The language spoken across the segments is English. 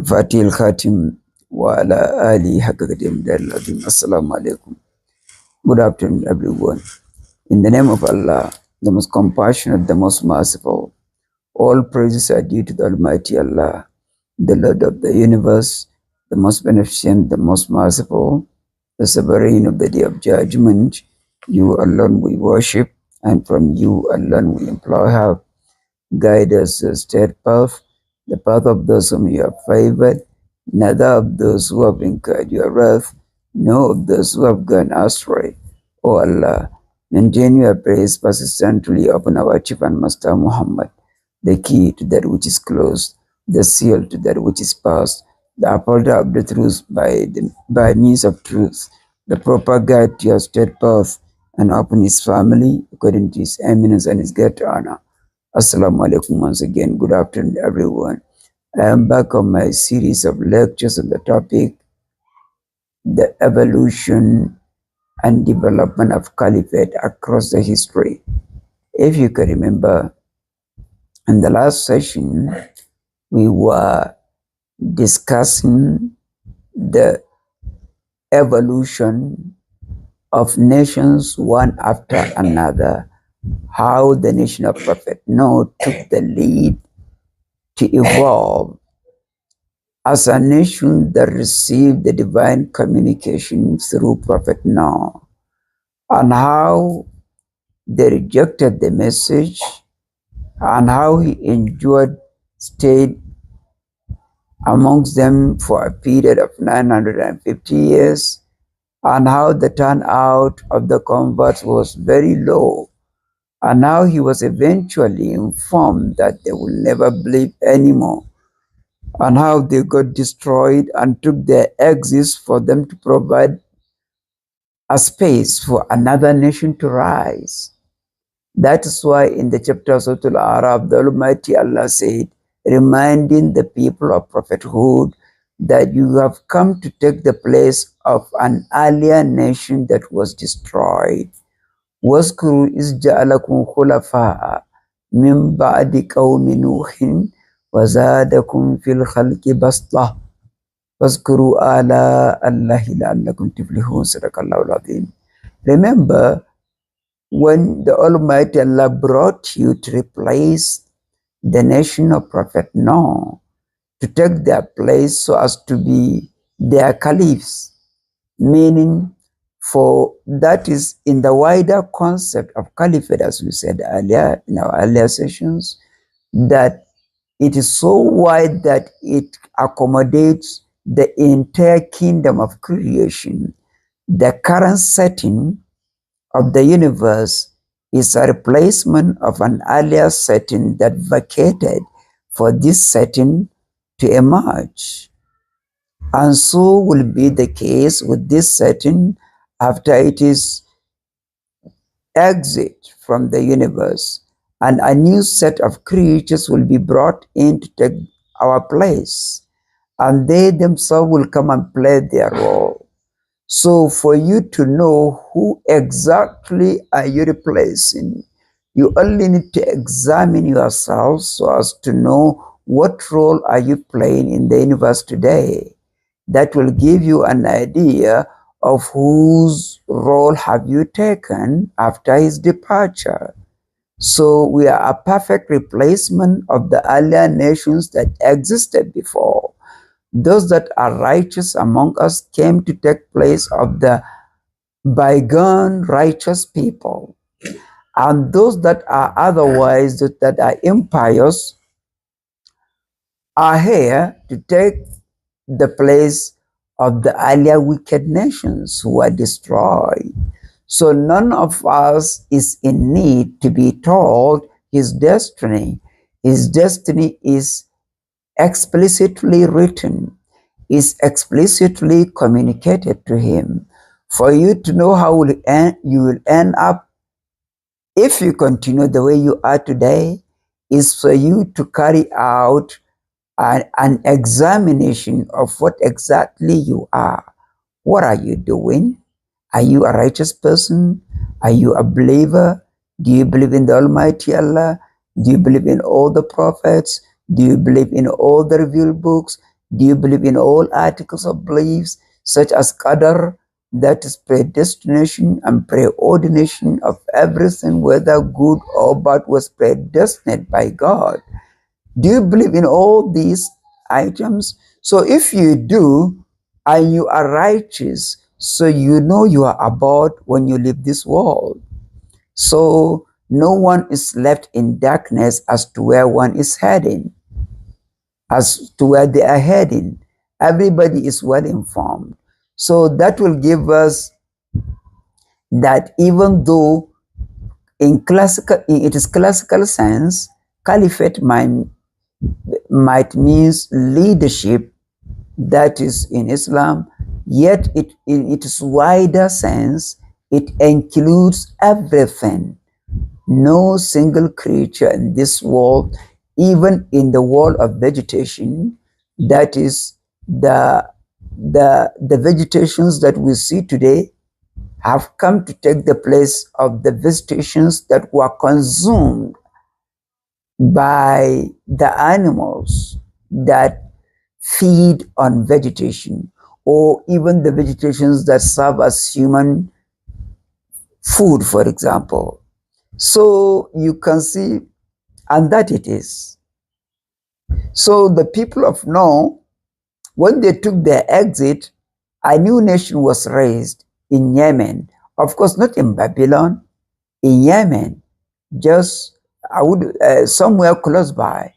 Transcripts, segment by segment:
الفاتح الخاتم وعلى آله حق قدر العظيم. Assalamu alaikum. Good afternoon, everyone. In the name of Allah, the most compassionate, the most merciful, all praises are due to the Almighty Allah, the Lord of the universe, the most beneficent, the most merciful, the sovereign of the day of judgment. You alone we worship, and from you alone we implore help. Guide us to the straight path, the path of those whom you have favored, neither of those who have incurred your wrath, nor of those who have gone astray. O Allah, maintain your praise persistently upon our chief and master Muhammad, the key to that which is closed, the seal to that which is past, the upholder of the truth by means of truth, the proper guide to your straight path, and upon his family according to his eminence and his great honor. Assalamu alaikum once again. Good afternoon, everyone. I am back on my series of lectures on the topic, the evolution and development of Caliphate across the history. If you can remember, in the last session, we were discussing the evolution of nations one after another, how the nation of Prophet Noah took the lead to evolve as a nation that received the divine communication through Prophet Noah, and how they rejected the message, and how he stayed amongst them for a period of 950 years, and how the turnout of the converts was very low, and how he was eventually informed that they will never believe anymore, and how they got destroyed and took their exit for them to provide a space for another nation to rise. That is why in the chapter of Surah Al-Arab, the Almighty Allah said, reminding the people of prophethood that you have come to take the place of an earlier nation that was destroyed. وَاذْكُرُوا إِذْ جَعَلَكُمْ خُلَفَاءَ مِنْ بَعْدِ قَوْمِ نُوحٍ وَزَادَكُمْ فِي الْخَلْقِ بَسْطَةً وَاذْكُرُوا آلَاءَ اللَّهِ لَعَلَّكُمْ تُفْلِحُونَ صدق الله العظيم. Remember when the Almighty Allah brought you to replace the nation of Prophet Noah, to take their place so as to be their caliphs, meaning for that is in the wider concept of caliphate, as we said earlier in our earlier sessions, that it is so wide that it accommodates the entire kingdom of creation. The current setting of the universe is a replacement of an earlier setting that vacated for this setting to emerge. And so will be the case with this setting after it is exit from the universe, and a new set of creatures will be brought in to take our place, and they themselves will come and play their role. So for you to know who exactly are you replacing, you only need to examine yourself so as to know what role are you playing in the universe today. That will give you an idea of whose role have you taken after his departure. So we are a perfect replacement of the earlier nations that existed before. Those that are righteous among us came to take place of the bygone righteous people. And those that are otherwise, that are impious, are here to take the place of the earlier wicked nations who were destroyed. So none of us is in need to be told his destiny. His destiny is explicitly written, is explicitly communicated to him. For you to know how you will end up if you continue the way you are today, is for you to carry out an examination of what exactly you are. What are you doing? Are you a righteous person? Are you a believer? Do you believe in the Almighty Allah? Do you believe in all the prophets? Do you believe in all the revealed books? Do you believe in all articles of beliefs, such as Qadar, that is predestination and preordination of everything, whether good or bad, was predestined by God? Do you believe in all these items? So if you do, and you are righteous, so you know you are about when you leave this world. So no one is left in darkness as to where one is heading, as to where they are heading. Everybody is well informed. So that will give us that even though in its classical sense, caliphate might means leadership, that is in Islam, yet in its wider sense, it includes everything. No single creature in this world, even in the world of vegetation, that is the vegetations that we see today, have come to take the place of the vegetations that were consumed by the animals that feed on vegetation, or even the vegetations that serve as human food, for example. So you can see, and that it is. So the people of Noah, when they took their exit, a new nation was raised in Yemen. Of course, not in Babylon, in Yemen, just somewhere close by.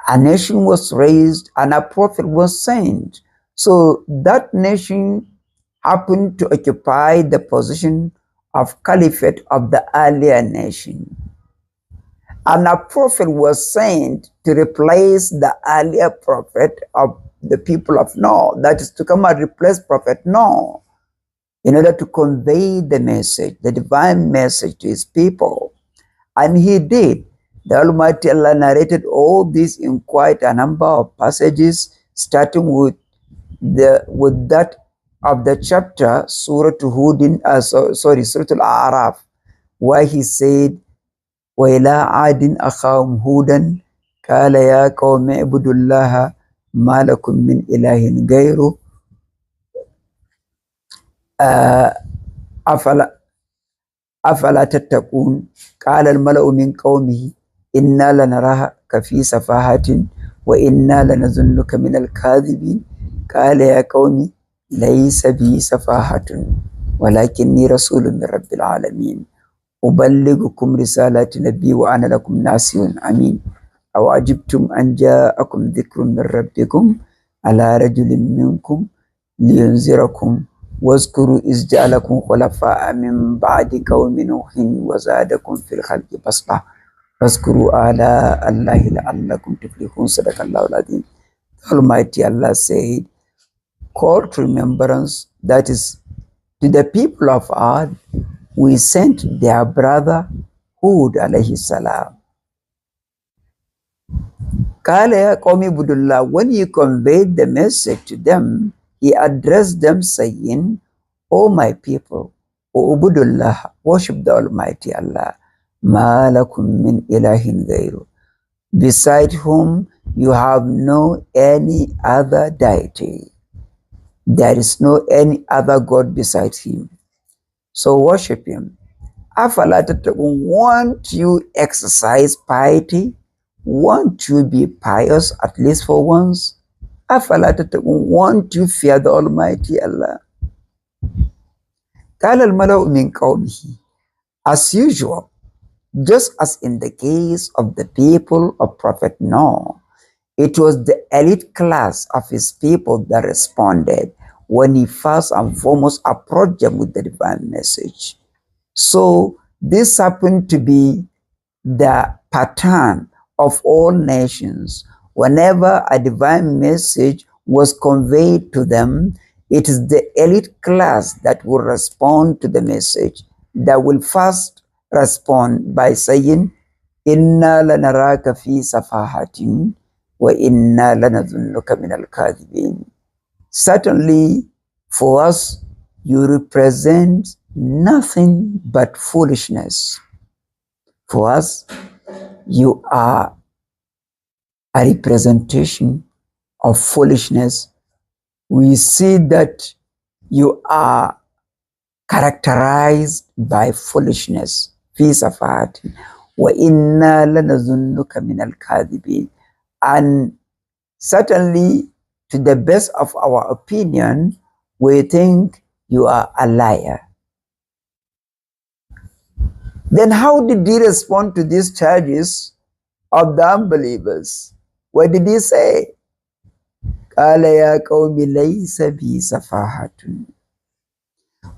A nation was raised and a prophet was sent. So that nation happened to occupy the position of caliphate of the earlier nation. And a prophet was sent to replace the earlier prophet of the people of Noah, that is to come and replace Prophet Noah, in order to convey the message, the divine message to his people. And he did. The Almighty Allah narrated all this in quite a number of passages, starting with that of the chapter Surah Hudin, Surah Al-A'raf, where he said, وَإِلَىٰ عَادٍ أَخَاهُمْ هُودًا قَالَ يَا قَوْمِ اعْبُدُوا اللَّهَ مَا لَكُم مِّنْ إِلَٰهٍ غَيْرُهُ أَفَلَا تَتَّقُونَ قَالَ الْمَلَأُ مِنْ قَوْمِهِ إِنَّا لَنَرَاكَ فِي سَفَاهَةٍ وَإِنَّا لَنَظُنُّكَ مِنَ الْكَاذِبِينَ قَالَ يَا قَوْمِ لَيْسَ بِي سَفَاهَةٌ وَلَكِنِّي رَسُولٌ مِّن رَّبِّ الْعَالَمِينَ أبلغكم رسالات نبي وأنا لكم ناصح أمين أو عجبتم أن جاءكم ذكر من ربكم على رجل منكم لينذركم واذكروا إذ جعلكم خلفاء من بعد قوم نوح وزادكم في الخلق بسطة واذكروا آلاء الله لعلكم تفلحون صدق الله العظيم. Almighty Allah said, call to remembrance, that is, to the people of Ad, we sent their brother Hud alayhi salam. When he conveyed the message to them, he addressed them saying, O my people, Ubudullah, worship the Almighty Allah, ma lakum min ilahin ghayru, beside whom you have no any other deity. There is no any other God beside him. So worship him. Won't you exercise piety? Won't you be pious at least for once? Won't you fear the Almighty Allah? As usual, just as in the case of the people of Prophet Noah, it was the elite class of his people that responded when he first and foremost approached them with the divine message. So this happened to be the pattern of all nations. Whenever a divine message was conveyed to them, it is the elite class that will respond to the message, that will first respond by saying, Inna lanaraka fi safahatin wa inna lanadhunnuka min al-kadhibin. Certainly, for us, you represent nothing but foolishness. For us, you are a representation of foolishness, we see that you are characterized by foolishness. في سفاهة وإنا لنظنك من الكاذبين. And certainly, to the best of our opinion, we think you are a liar. Then how did he respond to these charges of the unbelievers? What did he say? قال يا قوم ليس بي سفاهة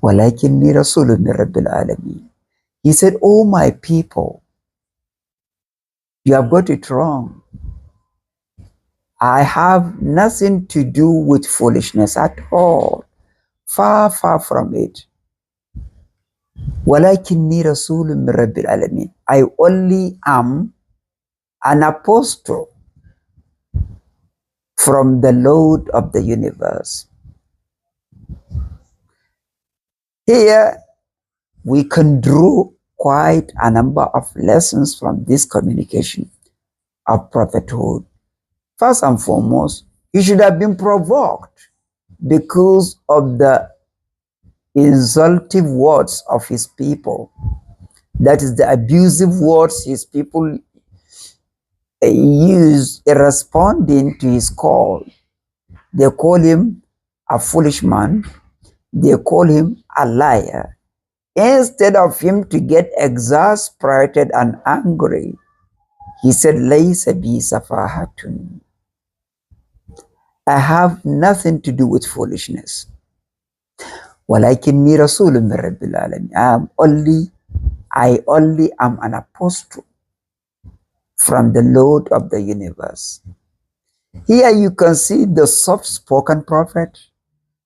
ولكني رسول من رب العالمين. He said, oh my people, you have got it wrong. I have nothing to do with foolishness at all. Far, far from it. ولكني رسول من رب العالمين. I only am an apostle from the Lord of the universe. Here we can draw quite a number of lessons from this communication of prophethood. First and foremost, he should have been provoked because of the insultive words of his people. That is, the abusive words his people use in responding to his call. They call him a foolish man. They call him a liar. Instead of him to get exasperated and angry, he said, Laysa bi safahatun. I have nothing to do with foolishness. Walakinni rasulun min rabbil alamin. I only am an apostle from the Lord of the universe. Here you can see the soft-spoken prophet,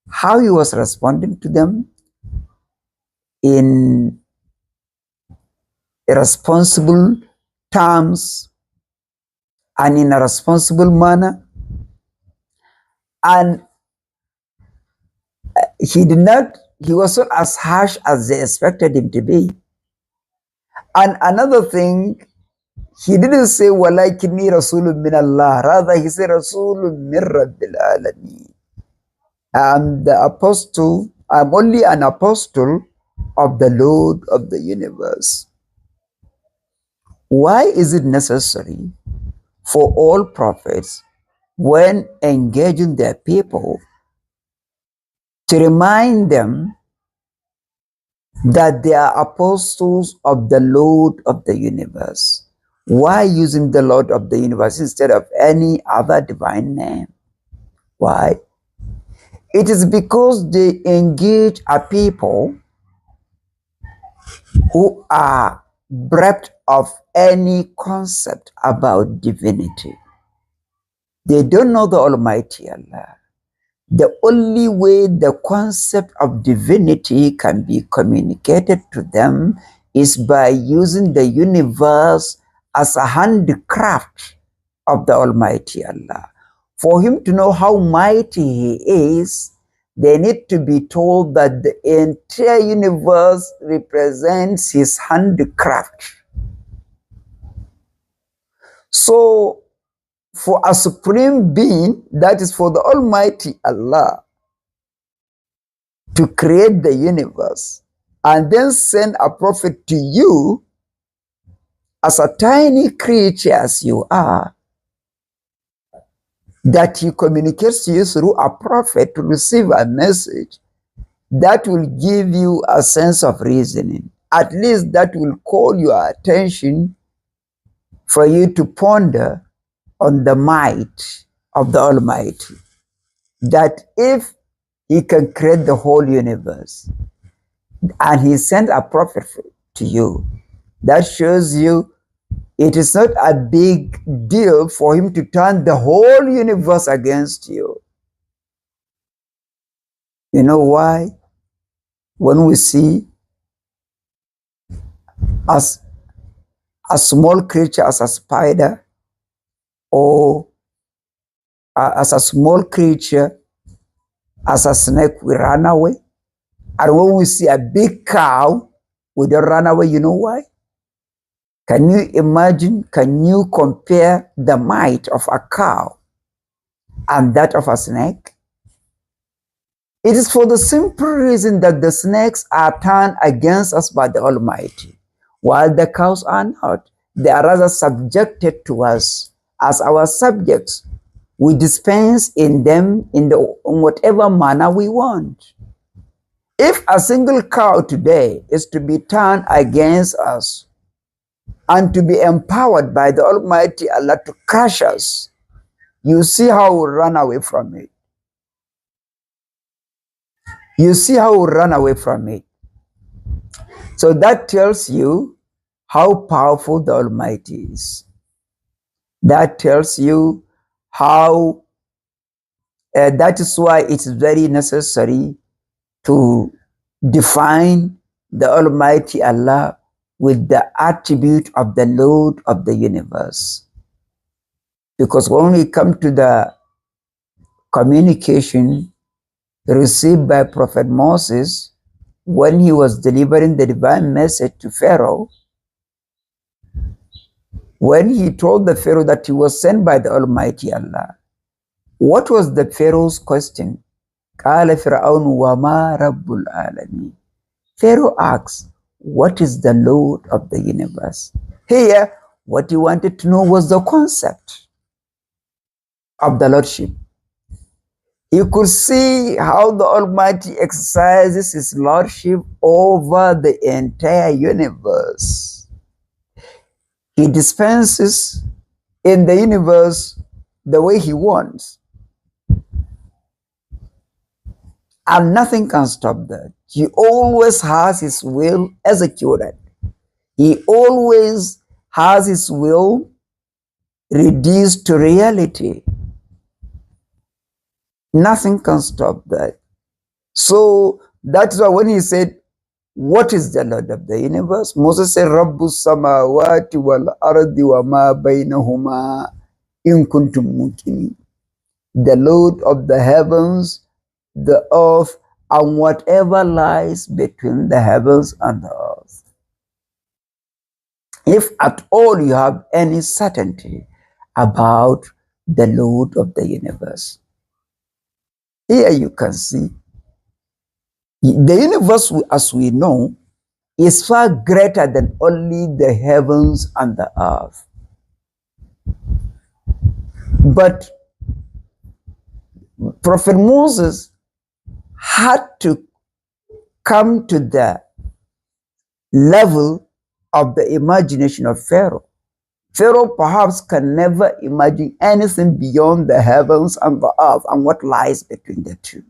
how he was responding to them in responsible terms and in a responsible manner. And he was not as harsh as they expected him to be. And another thing, he didn't say, Walakinni Rasulun min Allah. Rather, he said, Rasulun min Rabbil Alameen. I'm only an apostle of the Lord of the universe. Why is it necessary for all prophets, when engaging their people, to remind them that they are apostles of the Lord of the universe? Why using the Lord of the universe instead of any other divine name? Why? It is because they engage a people who are bereft of any concept about divinity. They don't know the Almighty Allah. The only way the concept of divinity can be communicated to them is by using the universe as a handicraft of the Almighty Allah. For him to know how mighty he is, they need to be told that the entire universe represents his handicraft. So, for a supreme being, that is for the Almighty Allah, to create the universe and then send a prophet to you as a tiny creature as you are, that he communicates to you through a prophet to receive a message, that will give you a sense of reasoning. At least that will call your attention for you to ponder on the might of the Almighty. That if he can create the whole universe and he sent a prophet to you, that shows you it is not a big deal for him to turn the whole universe against you. You know why? When we see as a small creature as a spider, or as a small creature as a snake, we run away. And when we see a big cow, we don't run away. You know why? Can you imagine, can you compare the might of a cow and that of a snake? It is for the simple reason that the snakes are turned against us by the Almighty, while the cows are not. They are rather subjected to us as our subjects. We dispense in them in whatever manner we want. If a single cow today is to be turned against us and to be empowered by the Almighty Allah to crush us, you see how we run away from it. You see how we run away from it. So that tells you how powerful the Almighty is. That tells you how, that is why it's very necessary to define the Almighty Allah with the attribute of the Lord of the universe. Because when we come to the communication received by Prophet Moses when he was delivering the divine message to Pharaoh, when he told the Pharaoh that he was sent by the Almighty Allah, what was the Pharaoh's question? قال فرعون وما رب العالمين. Pharaoh asks, what is the Lord of the universe? Here, what he wanted to know was the concept of the Lordship. You could see how the Almighty exercises His Lordship over the entire universe. He dispenses in the universe the way He wants. And nothing can stop that. He always has His will executed. He always has His will reduced to reality. Nothing can stop that. So that's why when he said, what is the Lord of the universe? Moses said, Rabbu samawati wal ardi wa ma bainahuma in kuntum mukinin. The Lord of the heavens, the earth, and whatever lies between the heavens and the earth. If at all you have any certainty about the Lord of the universe. Here you can see the universe, as we know, is far greater than only the heavens and the earth. But Prophet Moses had to come to the level of the imagination of Pharaoh. Pharaoh perhaps can never imagine anything beyond the heavens and the earth and what lies between the two.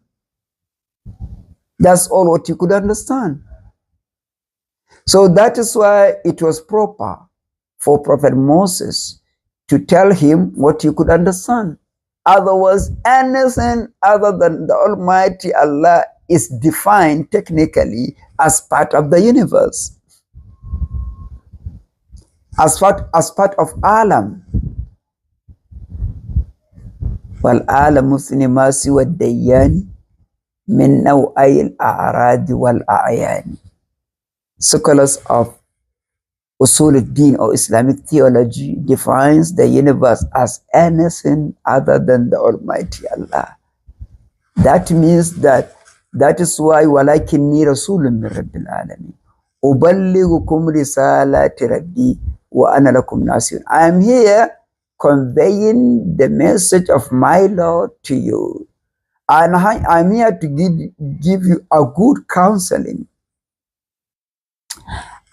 That's all what you could understand. So that is why it was proper for Prophet Moses to tell him what you could understand. Otherwise, anything other than the Almighty Allah is defined technically as part of the universe. As part of alam. والعالم سنما سوى الديان من نوعي الأعراض والأعيان. Scholars of Usul al-Din or Islamic theology defines the universe as anything other than the Almighty Allah. That means that is why وَلَكِنِّي رَسُولٌ مِّن رَبِّ الْعَالَمِينَ أُبَلِّغُكُمْ رِسَالَاتِ رَبِّي وَأَنَا لَكُمْ نَاصِرٌ. I am here conveying the message of my Lord to you. And I'm here to give you a good counseling.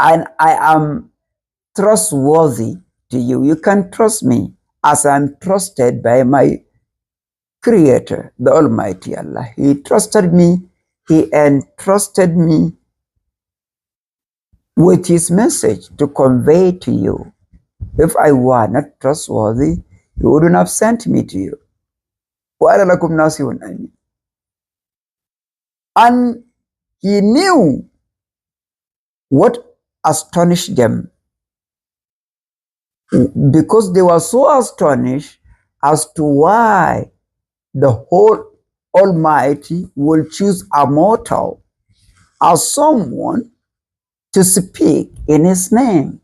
And I am trustworthy to you. You can trust me as I'm trusted by my Creator, the Almighty Allah. He trusted me. He entrusted me with His message to convey to you. If I were not trustworthy, He wouldn't have sent me to you. And He knew what astonished them, because they were so astonished as to why the whole Almighty will choose a mortal as someone to speak in His name.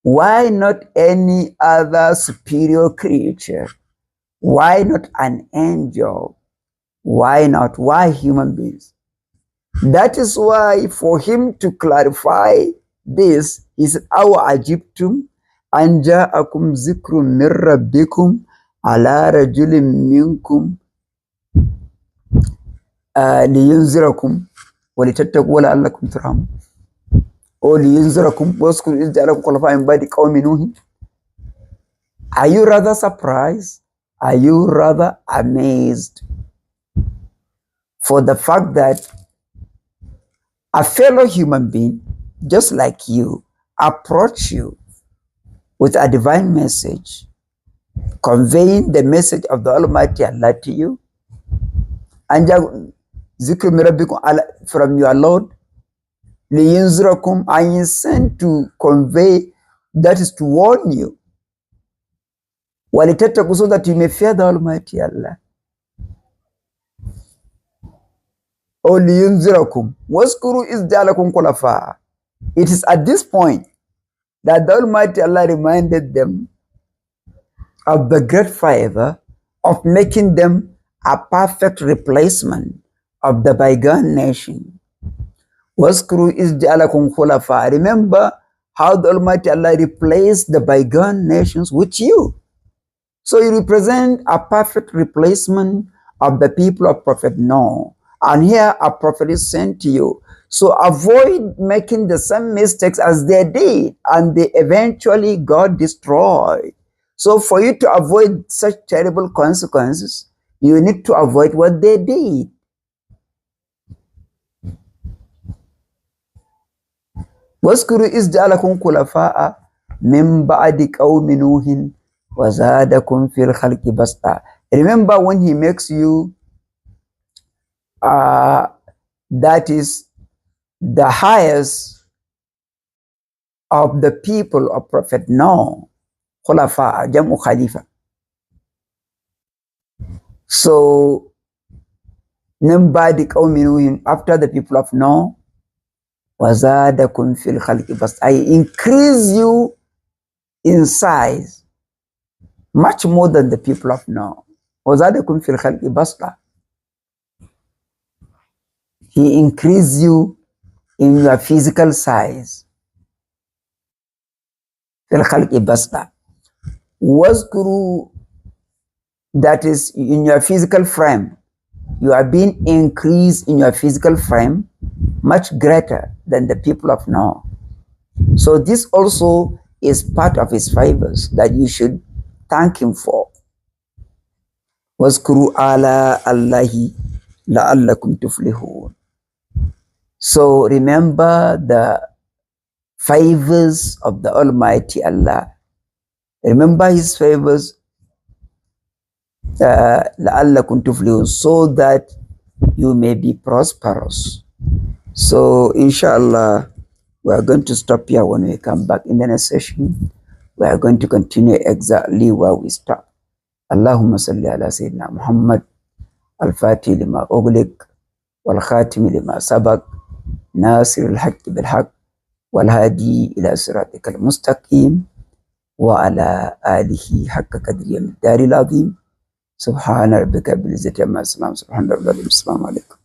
Why not any other superior creature? Why not an angel? Why not? Why human beings? That is why for him to clarify this, he said, Awa ajibtum an ja'akum zikrun min rabbikum ala rajulin minkum liyunzirakum wa litattaqu wa la'allakum turhamun. Or liyunzirakum waskuru iz ja'alakum khulafa min ba'di qawmi Nuh. Are you rather surprised? Are you rather amazed for the fact that a fellow human being, just like you, approach you with a divine message, conveying the message of the Almighty Allah to you, and zikr from your Lord, liyunzirakum, and is sent to convey, that is to warn you, walitattaku, so that you may fear the Almighty Allah. O liyunzirakum waskuru iz ja'alakum khulafa. It is at this point that the Almighty Allah reminded them of the great favor of making them a perfect replacement of the bygone nation. Waskuru iz ja'alakum khulafa. Remember how the Almighty Allah replaced the bygone nations with you. So you represent a perfect replacement of the people of Prophet Noah. And here a prophet is sent to you. So avoid making the same mistakes as they did, and they eventually got destroyed. So for you to avoid such terrible consequences, you need to avoid what they did. Waskuru iz ja'alakum khulafa'a min ba'di qawmi Nuhin wa zadakum fil khalqi basta. Remember when he makes you that is the highest of the people of Prophet Noah, Khulafa, Jamu Khalifa. So, after the people of Noah, wazadakum fil khalqi bas. I increase you in size much more than the people of Noah. Wazadakum fil khalqi basta. He increased you in your physical size. Waskuru, that is in your physical frame. You are being increased in your physical frame much greater than the people of Noah. So this also is part of his favors that you should thank him for. Waskuru ala Allahi la'allakum tuflihun. So remember the favors of the Almighty Allah. Remember his favors, la'allakum tuflihun, so that you may be prosperous. So inshallah, we are going to stop here. When we come back in the next session, we are going to continue exactly where we stop. Allahumma salli ala Sayyidina Muhammad al-Fatih lima ughliq wal-Khatim lima sabaq ناصر الحق بالحق والهادي إلى صراطك المستقيم وعلى آله حق قدره من الدار العظيم سبحان ربك بالعزة عما يصفون سبحان ربك السلام عليكم.